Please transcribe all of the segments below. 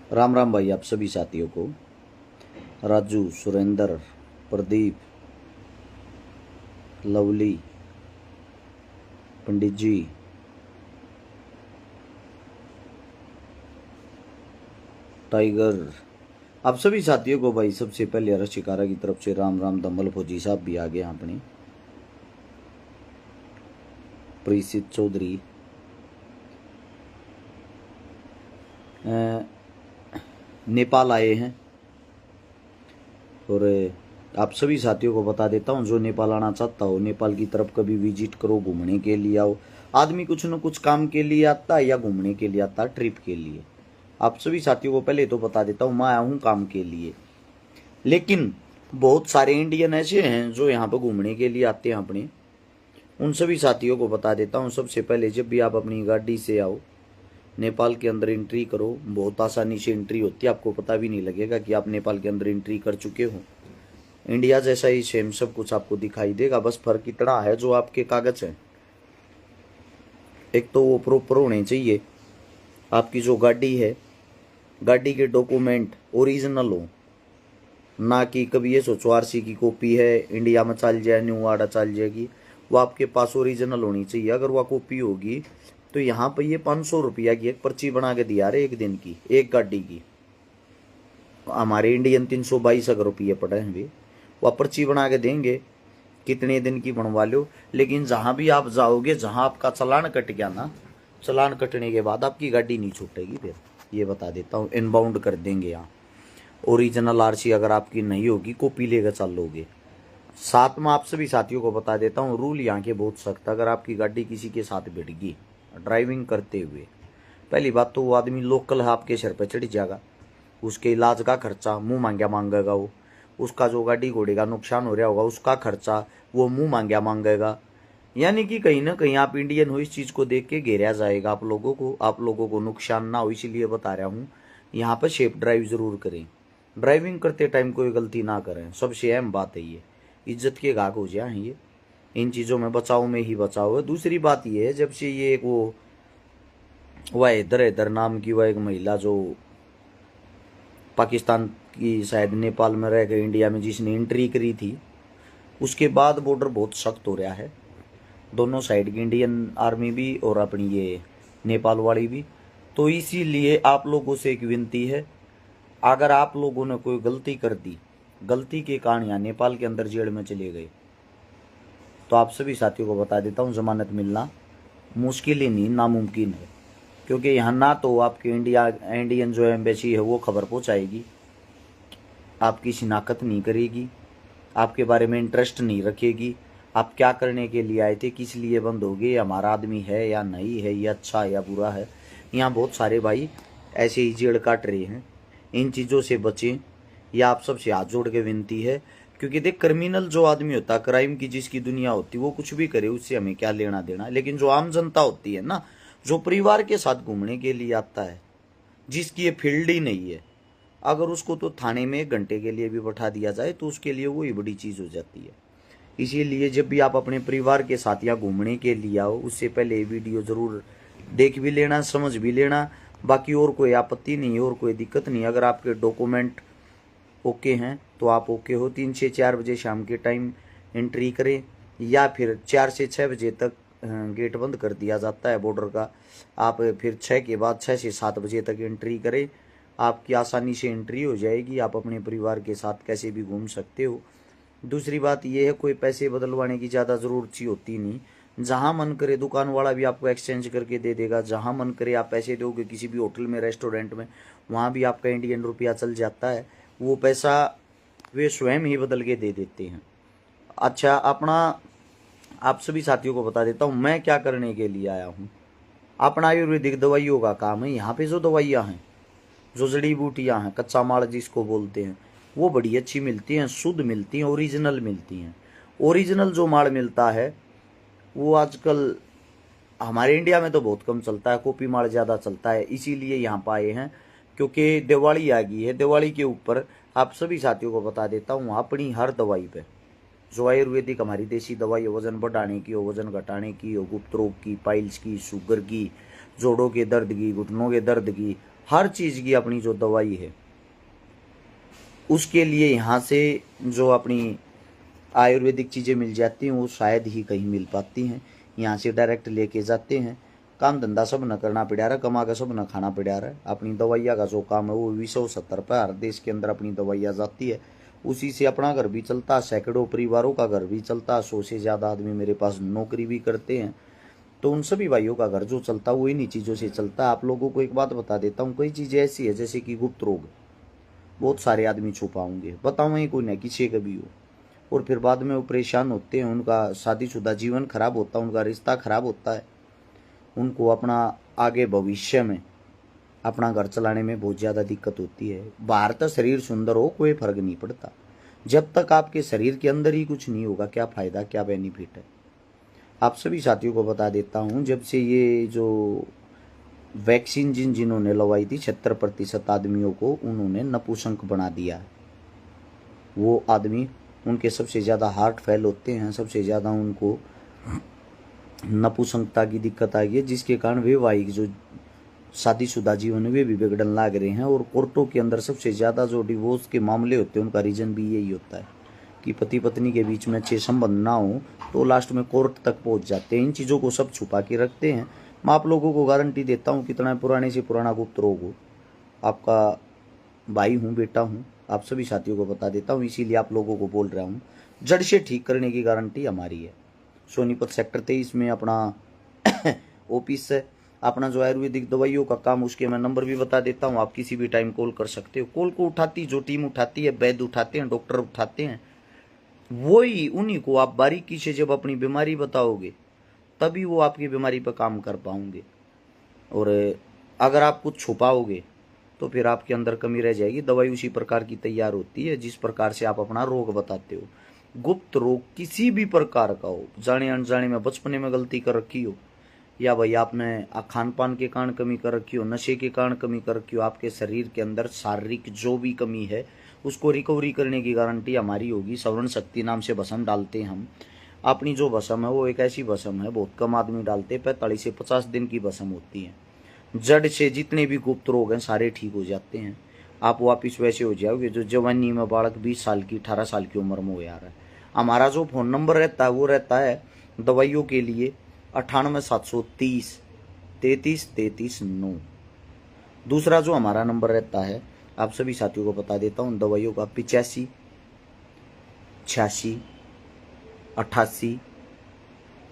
राम राम भाई आप सभी साथियों को। राजू, सुरेंद्र, प्रदीप, लवली, पंडित जी, टाइगर, आप सभी साथियों को भाई सबसे पहले रशिकारा की तरफ से राम राम। दम्बल फौजी साहब भी आ गए अपने। प्रीसित चौधरी, नेपाल आए हैं। और आप सभी साथियों को बता देता हूँ, जो नेपाल आना चाहता हो नेपाल की तरफ कभी विजिट करो, घूमने के लिए आओ। आदमी कुछ न कुछ काम के लिए आता है या घूमने के लिए आता है, ट्रिप के लिए। आप सभी साथियों को पहले तो बता देता हूँ, मैं आया हूँ काम के लिए, लेकिन बहुत सारे इंडियन ऐसे हैं जो यहाँ पर घूमने के लिए आते हैं अपने। उन सभी साथियों को बता देता हूँ, सबसे पहले जब भी आप अपनी गाड़ी से आओ, नेपाल के अंदर एंट्री करो। बहुत आसानी से एंट्री होती है, आपको पता भी नहीं लगेगा कि आप नेपाल के अंदर एंट्री कर चुके हो। इंडिया जैसा ही सेम सब कुछ आपको दिखाई देगा, बस फर्क इतना है जो आपके कागज हैं, एक तो वो प्रॉपर होने चाहिए। आपकी जो गाड़ी है, गाड़ी के डॉक्यूमेंट ओरिजिनल हो, ना कि कभी ये सोचो आरसी की कॉपी है, इंडिया में चल जाए, न्यू आड़ा चल जाएगी। वो आपके पास ओरिजिनल होनी चाहिए। अगर वह कॉपी होगी तो यहाँ पर ये 500 रुपया की एक पर्ची बना के दिया रहे एक दिन की, एक गाड़ी की। हमारे इंडियन 322 अगर रुपये पड़े हैं भी, वह पर्ची बना के देंगे, कितने दिन की बनवा लो। लेकिन जहां भी आप जाओगे, जहां आपका चालान कट गया ना, चालान कटने के बाद आपकी गाड़ी नहीं छूटेगी। फिर ये बता देता हूँ, इनबाउंड कर देंगे यहाँ। ओरिजिनल आरसी अगर आपकी नहीं होगी, कॉपी लेकर चलोगे। साथ में आप सभी साथियों को बता देता हूँ, रूल यहाँ के बहुत सख्त। अगर आपकी गाड़ी किसी के साथ भिड़ गई ड्राइविंग करते हुए, पहली बात तो वो आदमी लोकल है, आपके सिर पर चढ़ जाएगा। उसके इलाज का खर्चा मुंह मांगा मांगेगा वो। उसका जो गाड़ी घोड़े का नुकसान हो रहा होगा उसका खर्चा वो मुंह मांगा मांगेगा। यानी कि कहीं ना कहीं आप इंडियन हो, इस चीज़ को देख के घेरा जाएगा आप लोगों को नुकसान ना हो। इसीलिए बता रहा हूँ, यहाँ पर सेफ ड्राइव जरूर करें। ड्राइविंग करते टाइम कोई गलती ना करें, सबसे अहम बात है ये। इज्जत के गाक हो जाए ये, इन चीज़ों में बचाव में ही बचाव है। दूसरी बात ये है, जब से ये एक वो वह इधर इधर नाम की वह एक महिला जो पाकिस्तान की शायद नेपाल में रह गई इंडिया में, जिसने एंट्री करी थी, उसके बाद बॉर्डर बहुत सख्त हो रहा है। दोनों साइड की, इंडियन आर्मी भी और अपनी ये नेपाल वाली भी। तो इसीलिए आप लोगों से एक विनती है, अगर आप लोगों ने कोई गलती कर दी, गलती के कारण यहाँ नेपाल के अंदर जेल में चले गए, तो आप सभी साथियों को बता देता हूँ, जमानत मिलना मुश्किल ही नहीं, नामुमकिन है। क्योंकि यहाँ ना तो आपके इंडियन जो एम्बेसी है वो खबर पहुँचाएगी, आपकी शिनाख्त नहीं करेगी, आपके बारे में इंटरेस्ट नहीं रखेगी, आप क्या करने के लिए आए थे, किस लिए बंद हो गए, हमारा आदमी है या नहीं है, ये अच्छा है या बुरा है। यहाँ बहुत सारे भाई ऐसे ही जेड़ काट रहे हैं। इन चीज़ों से बचें, यह आप सबसे हाथ जोड़ के विनती है। क्योंकि देख, क्रिमिनल जो आदमी होता है, क्राइम की जिसकी दुनिया होती है, वो कुछ भी करे, उससे हमें क्या लेना देना। लेकिन जो आम जनता होती है ना, जो परिवार के साथ घूमने के लिए आता है, जिसकी ये फील्ड ही नहीं है, अगर उसको तो थाने में 1 घंटे के लिए भी बैठा दिया जाए तो उसके लिए वही बड़ी चीज़ हो जाती है। इसीलिए जब भी आप अपने परिवार के साथ यहाँ घूमने के लिए आओ, उससे पहले वीडियो ज़रूर देख भी लेना, समझ भी लेना। बाकी और कोई आपत्ति नहीं है और कोई दिक्कत नहीं। अगर आपके डॉक्यूमेंट ओके हैं तो आप ओके हो। 3 से 4 बजे शाम के टाइम एंट्री करें, या फिर 4 से 6 बजे तक गेट बंद कर दिया जाता है बॉर्डर का। आप फिर 6 के बाद 6 से 7 बजे तक एंट्री करें, आपकी आसानी से एंट्री हो जाएगी। आप अपने परिवार के साथ कैसे भी घूम सकते हो। दूसरी बात यह है, कोई पैसे बदलवाने की ज़्यादा ज़रूरत सी होती नहीं। जहाँ मन करे दुकान वाला भी आपको एक्सचेंज करके दे देगा। जहाँ मन करे आप पैसे दोगे किसी भी होटल में, रेस्टोरेंट में, वहाँ भी आपका इंडियन रुपया चल जाता है। वो पैसा वे स्वयं ही बदल के दे देते हैं। अच्छा, अपना आप सभी साथियों को बता देता हूँ मैं क्या करने के लिए आया हूँ। अपना आयुर्वेदिक दवाइयों का काम है। यहाँ पे जो दवाइयाँ हैं, जो जड़ी बूटियाँ हैं, कच्चा माल जिसको बोलते हैं, वो बड़ी अच्छी मिलती हैं, शुद्ध मिलती हैं, ओरिजिनल मिलती हैं। ओरिजिनल जो माल मिलता है वो आजकल हमारे इंडिया में तो बहुत कम चलता है, कॉपी माल ज़्यादा चलता है। इसीलिए यहाँ पर आए हैं, क्योंकि दिवाली आ गई है। दिवाली के ऊपर आप सभी साथियों को बता देता हूँ, अपनी हर दवाई पे, जो आयुर्वेदिक हमारी देसी दवाई हो, वजन बढ़ाने की हो, वजन घटाने की हो, गुप्त रोग की, पाइल्स की, शुगर की, जोड़ों के दर्द की, घुटनों के दर्द की, हर चीज़ की अपनी जो दवाई है उसके लिए यहाँ से जो अपनी आयुर्वेदिक चीज़ें मिल जाती हैं वो शायद ही कहीं मिल पाती हैं। यहाँ से डायरेक्ट लेके जाते हैं। काम धंधा सब न करना पड़ा रहा, कमा कर सब न खाना पड़ा रहा है। अपनी दवाइयाँ का जो काम है वो 270 रुपये हर देश के अंदर अपनी दवाइयाँ जाती है, उसी से अपना घर भी चलता, सैकड़ों परिवारों का घर भी चलता। 100 से ज़्यादा आदमी मेरे पास नौकरी भी करते हैं, तो उन सभी भाइयों का घर जो चलता है वो इन्हीं चीज़ों से चलता है। आप लोगों को एक बात बता देता हूँ, कई चीज़ें ऐसी है जैसे कि गुप्त रोग बहुत सारे आदमी छुपाओगे, बताऊँ कोई नहीं किसी का भी हो, और फिर बाद में वो परेशान होते हैं, उनका शादीशुदा जीवन खराब होता है, उनका रिश्ता खराब होता है, उनको अपना आगे भविष्य में अपना घर चलाने में बहुत ज़्यादा दिक्कत होती है। बाहर तो शरीर सुंदर हो कोई फर्क नहीं पड़ता, जब तक आपके शरीर के अंदर ही कुछ नहीं होगा क्या फ़ायदा, क्या बेनिफिट है। आप सभी साथियों को बता देता हूँ, जब से ये जो वैक्सीन जिन्होंने लगवाई थी 76% आदमियों को उन्होंने नपुंसक बना दिया है। वो आदमी, उनके सबसे ज़्यादा हार्ट फेल होते हैं, सबसे ज़्यादा उनको नपुंसकता की दिक्कत आ गई है, जिसके कारण वैवाहिक जो शादीशुदा जीवन वे भी बिगड़न लाग रहे हैं। और कोर्टों के अंदर सबसे ज़्यादा जो डिवोर्स के मामले होते हैं उनका रीज़न भी यही होता है कि पति पत्नी के बीच में अच्छे संबंध ना हो तो लास्ट में कोर्ट तक पहुंच जाते हैं। इन चीज़ों को सब छुपा के रखते हैं। मैं आप लोगों को गारंटी देता हूँ, कितना पुराने से पुराना गुप्त रोग हो, आपका भाई हूँ, बेटा हूँ, आप सभी साथियों को बता देता हूँ, इसीलिए आप लोगों को बोल रहा हूँ, जड़ से ठीक करने की गारंटी हमारी है। सोनीपत सेक्टर 23 में अपना ऑफिस है। अपना जो आयुर्वेदिक दवाइयों का काम, उसके मैं नंबर भी बता देता हूँ, आप किसी भी टाइम कॉल कर सकते हो। कॉल को उठाती जो टीम उठाती है, वैद्य उठाते हैं, डॉक्टर उठाते हैं, वही उन्हीं को आप बारीकी से जब अपनी बीमारी बताओगे तभी वो आपकी बीमारी पर काम कर पाओगे। और अगर आप कुछ छुपाओगे तो फिर आपके अंदर कमी रह जाएगी। दवाई उसी प्रकार की तैयार होती है जिस प्रकार से आप अपना रोग बताते हो। गुप्त रोग किसी भी प्रकार का हो, जाने अनजाने में बचपने में गलती कर रखी हो, या भाई आपने खान पान के कारण कमी कर रखी हो, नशे के कारण कमी कर रखी हो, आपके शरीर के अंदर शारीरिक जो भी कमी है उसको रिकवरी करने की गारंटी हमारी होगी। सवर्ण शक्ति नाम से भस्म डालते हैं हम। अपनी जो भस्म है वो एक ऐसी भस्म है, बहुत कम आदमी डालते, 45 से 50 दिन की भस्म होती है। जड़ से जितने भी गुप्त रोग हैं सारे ठीक हो जाते हैं। आप वापिस वैसे हो जाओगे जो जवानी में बालक 20 साल की 18 साल की उम्र में हो जा रहा है। हमारा जो फ़ोन नंबर रहता है वो रहता है दवाइयों के लिए 98 730 33 33 9। दूसरा जो हमारा नंबर रहता है, आप सभी साथियों को बता देता हूँ, दवाइयों का 85 86 88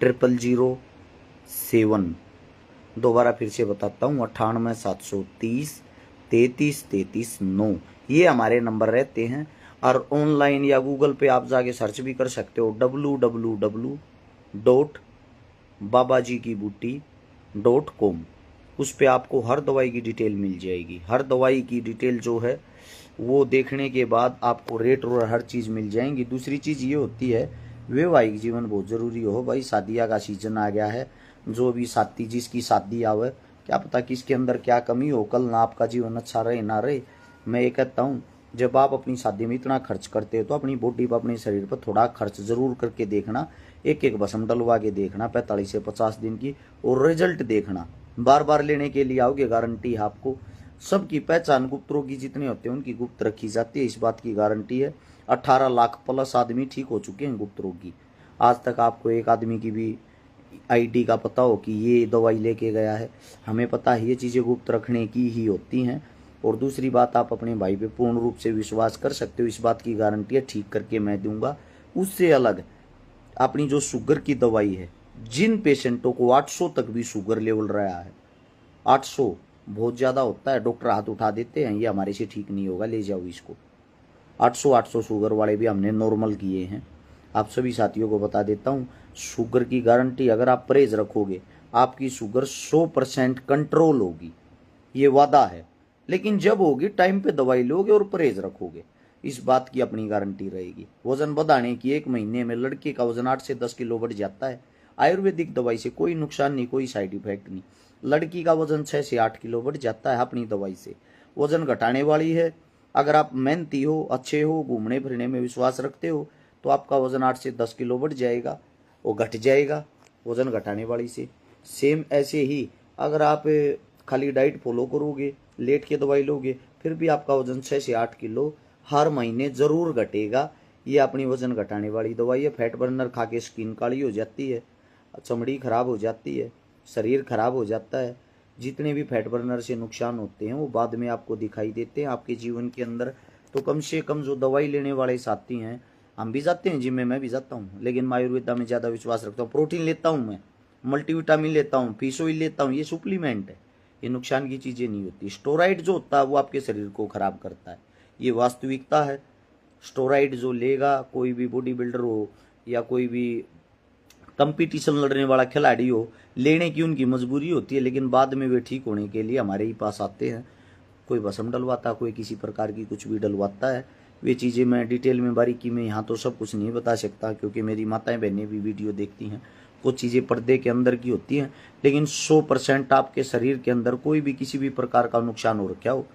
000 7। दोबारा फिर से बताता हूँ, 98 730 33 33 9। ये हमारे नंबर रहते हैं। और ऑनलाइन या गूगल पे आप जाके सर्च भी कर सकते हो, www.babajikibooty.com। उस पे आपको हर दवाई की डिटेल मिल जाएगी। हर दवाई की डिटेल जो है वो देखने के बाद आपको रेट और हर चीज़ मिल जाएंगी। दूसरी चीज़ ये होती है, वैवाहिक जीवन बहुत ज़रूरी हो भाई। शादियाँ का सीजन आ गया है, जो भी साथी जिसकी शादी आवे, क्या पता किसके अंदर क्या कमी हो, कल ना आपका जीवन अच्छा रहे ना रहे। मैं ये कहता हूँ, जब आप अपनी शादी में इतना खर्च करते हो तो अपनी बॉडी पर, अपने शरीर पर थोड़ा खर्च जरूर करके देखना। एक एक भस्म डलवा के देखना 45 से 50 दिन की, और रिजल्ट देखना। बार बार लेने के लिए आओगे, गारंटी है आपको। सबकी पहचान गुप्त रोगी जितने होते हैं उनकी गुप्त रखी जाती है, इस बात की गारंटी है। 18 लाख प्लस आदमी ठीक हो चुके हैं गुप्त रोगी। आज तक आपको एक आदमी की भी आईडी का पता हो कि ये दवाई लेके गया है? हमें पता है ये चीज़ें गुप्त रखने की ही होती हैं। और दूसरी बात, आप अपने भाई पे पूर्ण रूप से विश्वास कर सकते हो, इस बात की गारंटी है ठीक करके मैं दूंगा। उससे अलग अपनी जो शुगर की दवाई है, जिन पेशेंटों को 800 तक भी शुगर लेवल रहा है, 800 बहुत ज़्यादा होता है, डॉक्टर हाथ उठा देते हैं, ये हमारे से ठीक नहीं होगा, ले जाओ इसको। 800 शुगर वाले भी हमने नॉर्मल किए हैं। आप सभी साथियों को बता देता हूँ, शुगर की गारंटी, अगर आप परहेज रखोगे आपकी शुगर 100% कंट्रोल होगी, ये वादा है। लेकिन जब होगी टाइम पे दवाई लोगे और परहेज रखोगे, इस बात की अपनी गारंटी रहेगी। वजन बढ़ाने की 1 महीने में लड़के का वजन 8 से 10 किलो बढ़ जाता है। आयुर्वेदिक दवाई से कोई नुकसान नहीं, कोई साइड इफेक्ट नहीं। लड़की का वजन 6 से 8 किलो बढ़ जाता है अपनी दवाई से। वजन घटाने वाली है। अगर आप मेहनती हो, अच्छे हो, घूमने फिरने में विश्वास रखते हो, तो आपका वजन 8 से 10 किलो बढ़ जाएगा, वो घट जाएगा वजन घटाने वाली से। सेम ऐसे ही अगर आप खाली डाइट फॉलो करोगे, लेट के दवाई लोगे, फिर भी आपका वजन 6 से 8 किलो हर महीने जरूर घटेगा। ये अपनी वजन घटाने वाली दवाई है। फैट बर्नर खा के स्किन काली हो जाती है, चमड़ी खराब हो जाती है, शरीर खराब हो जाता है। जितने भी फैट बर्नर से नुकसान होते हैं वो बाद में आपको दिखाई देते हैं आपके जीवन के अंदर। तो कम से कम जो दवाई लेने वाले साथी हैं, हम भी जाते हैं जिम में, मैं भी जाता हूँ, लेकिन मैं आयुर्वेदा में ज़्यादा विश्वास रखता हूँ। प्रोटीन लेता हूँ, मैं मल्टीविटामिन लेता हूँ, फिश ऑयल लेता हूँ, ये सुप्लीमेंट है, ये नुकसान की चीज़ें नहीं होती। स्टेरॉइड जो होता है वो आपके शरीर को खराब करता है, ये वास्तविकता है। स्टेरॉइड जो लेगा, कोई भी बॉडी बिल्डर हो या कोई भी कंपटीशन लड़ने वाला खिलाड़ी हो, लेने की उनकी मजबूरी होती है, लेकिन बाद में वे ठीक होने के लिए हमारे ही पास आते हैं। कोई भस्म डलवाता, कोई किसी प्रकार की कुछ भी डलवाता है। वे चीज़ें मैं डिटेल में बारीकी में यहाँ तो सब कुछ नहीं बता सकता, क्योंकि मेरी माताएं बहनें भी वीडियो देखती हैं। कुछ चीज़ें पर्दे के अंदर की होती हैं, लेकिन 100% आपके शरीर के अंदर कोई भी किसी भी प्रकार का नुकसान हो रखा हो,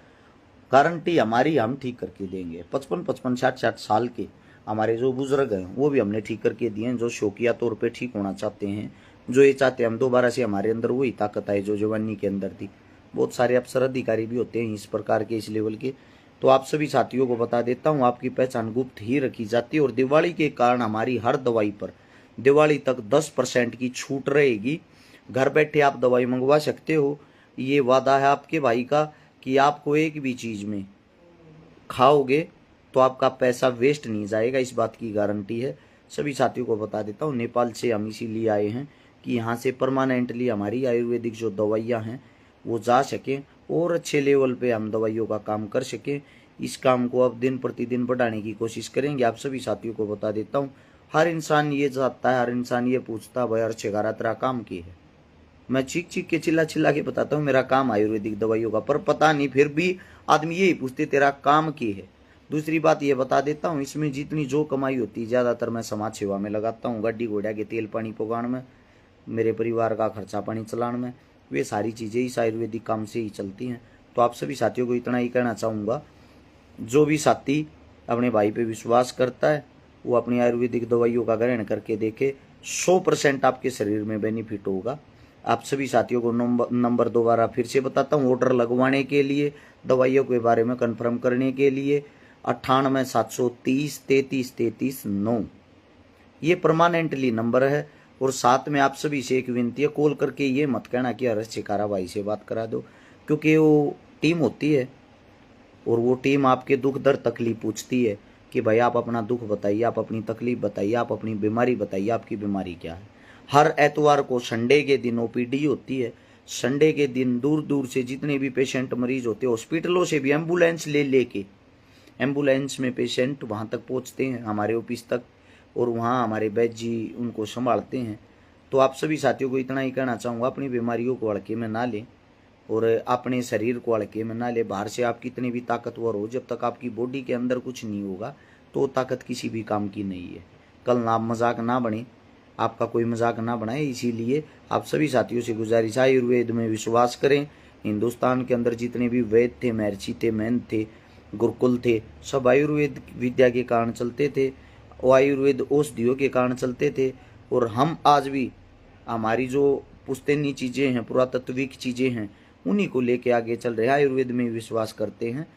गारंटी हमारी, हम ठीक करके देंगे। 55-55, 60-60 साल के हमारे जो बुजुर्ग हैं वो भी हमने ठीक करके दिए हैं, जो शौकिया तौर पे ठीक होना चाहते हैं, जो ये चाहते हैं हम दोबारा से हमारे अंदर वही ताकत आए जो जवानी के अंदर थी। बहुत सारे अफसर अधिकारी भी होते हैं इस प्रकार के, इस लेवल के। तो आप सभी साथियों को बता देता हूँ, आपकी पहचान गुप्त ही रखी जाती है। और दिवाली के कारण हमारी हर दवाई पर दिवाली तक 10% की छूट रहेगी। घर बैठे आप दवाई मंगवा सकते हो। ये वादा है आपके भाई का कि आपको एक भी चीज़ में खाओगे तो आपका पैसा वेस्ट नहीं जाएगा, इस बात की गारंटी है। सभी साथियों को बता देता हूँ, नेपाल से हम इसीलिए आए हैं कि यहाँ से परमानेंटली हमारी आयुर्वेदिक जो दवाइयाँ हैं वो जा सकें और अच्छे लेवल पे हम दवाइयों का काम कर सकें। इस काम को अब दिन प्रतिदिन बढ़ाने की कोशिश करेंगे। आप सभी साथियों को बता देता हूँ, हर इंसान ये चाहता है, हर इंसान ये पूछता है, भाई अर्चगारा तेरा काम की है। मैं चीख चीख के चिल्ला चिल्ला के बताता हूँ मेरा काम आयुर्वेदिक दवाइयों का, पर पता नहीं फिर भी आदमी यही पूछते तेरा काम की है। दूसरी बात ये बता देता हूँ, इसमें जितनी जो कमाई होती है ज़्यादातर मैं समाज सेवा में लगाता हूँ। गड्डी घोड़ा के तेल पानी पुगाण में, मेरे परिवार का खर्चा पानी चलाने में, वे सारी चीज़ें इस आयुर्वेदिक काम से ही चलती हैं। तो आप सभी साथियों को इतना ही कहना चाहूँगा, जो भी साथी अपने भाई पे विश्वास करता है वो अपनी आयुर्वेदिक दवाइयों का ग्रहण करके देखे, 100% आपके शरीर में बेनिफिट होगा। आप सभी साथियों को नंबर दोबारा फिर से बताता हूँ, ऑर्डर लगवाने के लिए, दवाइयों के बारे में कंफर्म करने के लिए 98-730-33-33-9 ये परमानेंटली नंबर है। और साथ में आप सभी से एक विनती है, कॉल करके ये मत कहना कि अरे शिकारा भाई से बात करा दो, क्योंकि वो टीम होती है और वो टीम आपके दुख दर्द तकलीफ पूछती है कि भाई आप अपना दुख बताइए, आप अपनी तकलीफ बताइए, आप अपनी बीमारी बताइए, आपकी बीमारी क्या है। हर एतवार को संडे के दिन ओपीडी होती है। संडे के दिन दूर दूर से जितने भी पेशेंट मरीज होते हैं, हॉस्पिटलों से भी एम्बुलेंस लेके एम्बुलेंस में पेशेंट वहाँ तक पहुँचते हैं, हमारे ऑफिस तक, और वहाँ हमारे वैद्य जी उनको संभालते हैं। तो आप सभी साथियों को इतना ही कहना चाहूँगा, अपनी बीमारियों को हल्के में ना लें और अपने शरीर को हल्के में ना ले। बाहर से आप कितने भी ताकतवर हो, जब तक आपकी बॉडी के अंदर कुछ नहीं होगा तो ताकत किसी भी काम की नहीं है। कल ना मजाक ना बने, आपका कोई मजाक ना बनाए। इसीलिए आप सभी साथियों से गुजारिश है, आयुर्वेद में विश्वास करें। हिंदुस्तान के अंदर जितने भी वैद्य थे, महर्षि थे, मैन थे, गुरुकुल थे, सब आयुर्वेद विद्या के कारण चलते थे, और आयुर्वेद औषधियों के कारण चलते थे। और हम आज भी हमारी जो पुश्तैनी चीज़ें हैं, पुरातत्विक चीज़ें हैं, उन्हीं को लेके आगे चल रहे हैं। आयुर्वेद में विश्वास करते हैं।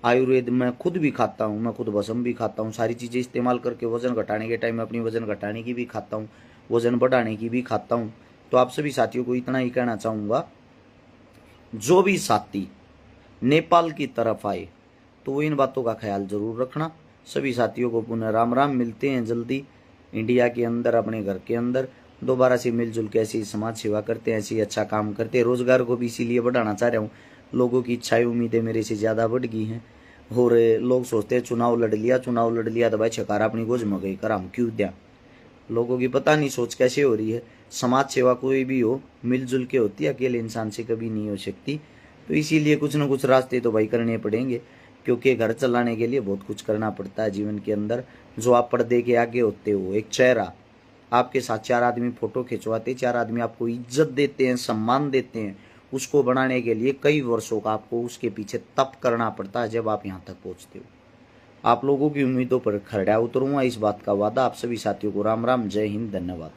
आयुर्वेद मैं खुद भी खाता हूँ, मैं खुद भस्म भी खाता हूँ, सारी चीज़ें इस्तेमाल करके वजन घटाने के टाइम में अपनी वजन घटाने की भी खाता हूँ, वजन बढ़ाने की भी खाता हूँ। तो आप सभी साथियों को इतना ही कहना चाहूँगा, जो भी साथी नेपाल की तरफ आए तो वो इन बातों का ख्याल जरूर रखना। सभी साथियों को पुनः राम राम। मिलते हैं जल्दी इंडिया के अंदर, अपने घर के अंदर दोबारा से मिलजुल के ऐसी समाज सेवा करते हैं, ऐसी अच्छा काम करते हैं। रोजगार को भी इसीलिए बढ़ाना चाह रहा हूँ। लोगों की इच्छाएं उम्मीदें मेरे से ज़्यादा बढ़ गई हैं और लोग सोचते हैं चुनाव लड़ लिया तो भाई छकारा अपनी गोज में गई कर हम क्यों द्या। लोगों की पता नहीं सोच कैसे हो रही है। समाज सेवा कोई भी हो मिलजुल के होती है, अकेले इंसान से कभी नहीं हो सकती। तो इसीलिए कुछ न कुछ रास्ते तो भाई करने पड़ेंगे, क्योंकि घर चलाने के लिए बहुत कुछ करना पड़ता है जीवन के अंदर। जो आप पर्दे के आगे होते हो, एक चेहरा, आपके साथ 4 आदमी फोटो खिंचवाते, 4 आदमी आपको इज्जत देते हैं, सम्मान देते हैं, उसको बनाने के लिए कई वर्षों का आपको उसके पीछे तप करना पड़ता है जब आप यहाँ तक पहुँचते हो। आप लोगों की उम्मीदों पर खरा उतरूंगा, इस बात का वादा। आप सभी साथियों को राम राम, जय हिंद, धन्यवाद।